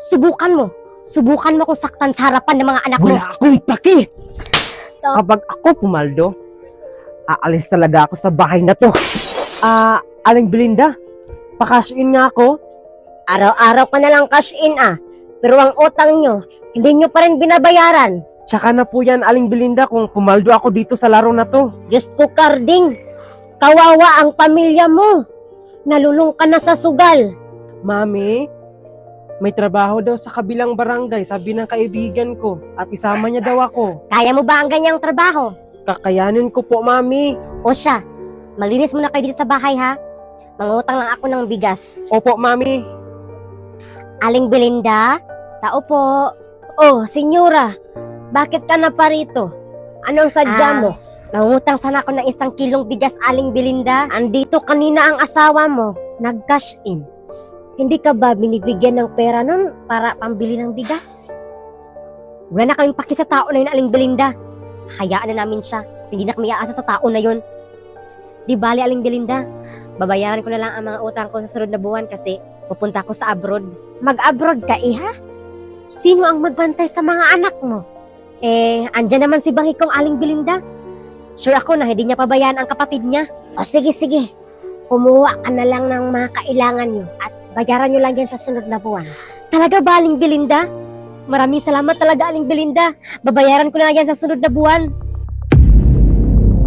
Subukan mo. Subukan mo kung saktan sa harapan ng mga anak mo. Wala akong paki! Kapag ako pumaldo, aalis talaga ako sa bahay na to. Aling Belinda, pa-cash in nga ako. Araw-araw ka na lang cash in Pero ang utang nyo, hindi nyo pa rin binabayaran. Tsaka na po yan, Aling Belinda, kung pumaldo ako dito sa laro na to. Diyos ko, Karding. Kawawa ang pamilya mo. Nalulung ka na sa sugal. Mami, may trabaho daw sa kabilang barangay, sabi ng kaibigan ko, at isama niya daw ako. Kaya mo ba ang ganyang trabaho? Kakayanin ko po, Mami. O siya, malinis muna kayo dito sa bahay ha. Mangutang lang ako ng bigas. Opo, Mami. Aling Belinda, tao po. Oh, senyora, bakit ka na pa rito? Anong sadya mo? Mangutang sana ako ng 1 kilong bigas, Aling Belinda. Andito kanina ang asawa mo, nag-cash in. Hindi ka ba binibigyan ng pera nun para pambili ng bigas? Wala na kaming paki sa tao na yun, Aling Belinda. Hayaan na namin siya. Hindi na kami aasa sa tao na yun. Di bali, Aling Belinda. Babayaran ko na lang ang mga utang ko sa sunod na buwan kasi pupunta ko sa abroad. Mag-abroad ka, iha? Sino ang magbantay sa mga anak mo? Andyan naman si Bangikong, Aling Belinda. Sure ako na hindi niya pabayaan ang kapatid niya. O sige, sige. Kumuha ka na lang ng mga kailangan niyo at bayaran niyo lang yan sa sunod na buwan. Talaga ba, Aling Belinda? Maraming salamat talaga, Aling Belinda. Babayaran ko na yan sa sunod na buwan.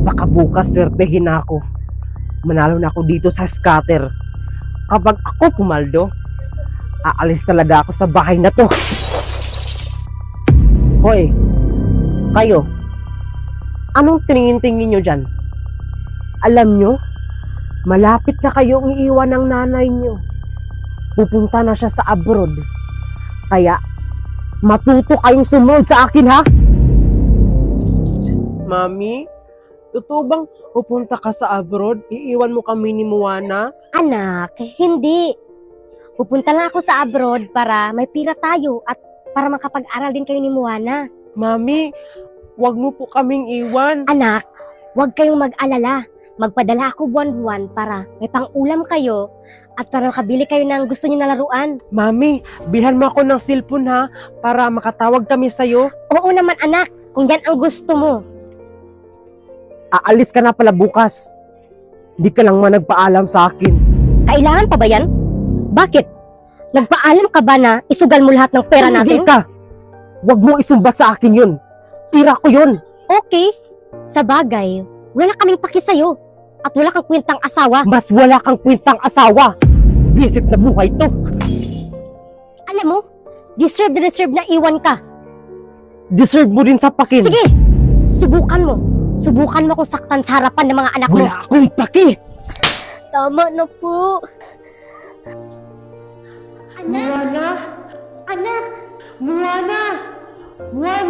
Baka bukas swertehin na ako. Manalo na ako dito sa scatter. Kapag ako pumaldo, aalis talaga ako sa bahay na to. Hoy, kayo, anong tingin-tingin nyo dyan? Alam nyo, malapit na kayong iiwan ng nanay nyo. Pupunta na siya sa abroad. Kaya, matuto kayong sumunod sa akin, ha? Mami, totoo bang pupunta ka sa abroad? Iiwan mo kami ni Moana? Anak, hindi. Pupunta lang ako sa abroad para may pira tayo at para makapag-aral din kayo ni Moana. Mami, wag mo po kaming iwan. Anak, huwag kayong mag-alala. Magpadala ako buwan-buwan para may pang-ulam kayo at para makabili kayo ng gusto niyo na laruan. Mami, bilhan mo ako ng cellphone ha, para makatawag kami sa'yo. Oo naman anak, kung yan ang gusto mo. Aalis ka na pala bukas. Hindi ka lang nagpaalam sa akin. Kailangan pa ba yan? Bakit? Nagpaalam ka ba na isugal mo lahat ng pera Hindi natin? ka. Wag mo isumbat sa akin yun. Pira ko yun. Okay. Sa bagay, wala kaming paki sa'yo. At wala kang kwentang asawa. Mas wala kang kwentang asawa. Visit na buhay to. Alam mo, deserve na iwan ka. Deserve mo din sa pakin. Sige, subukan mo. Subukan mo kung saktan sa harapan ng mga anak mo. Wala akong paki. Tama na po. Anak! Moana! Anak! Moana! Moana!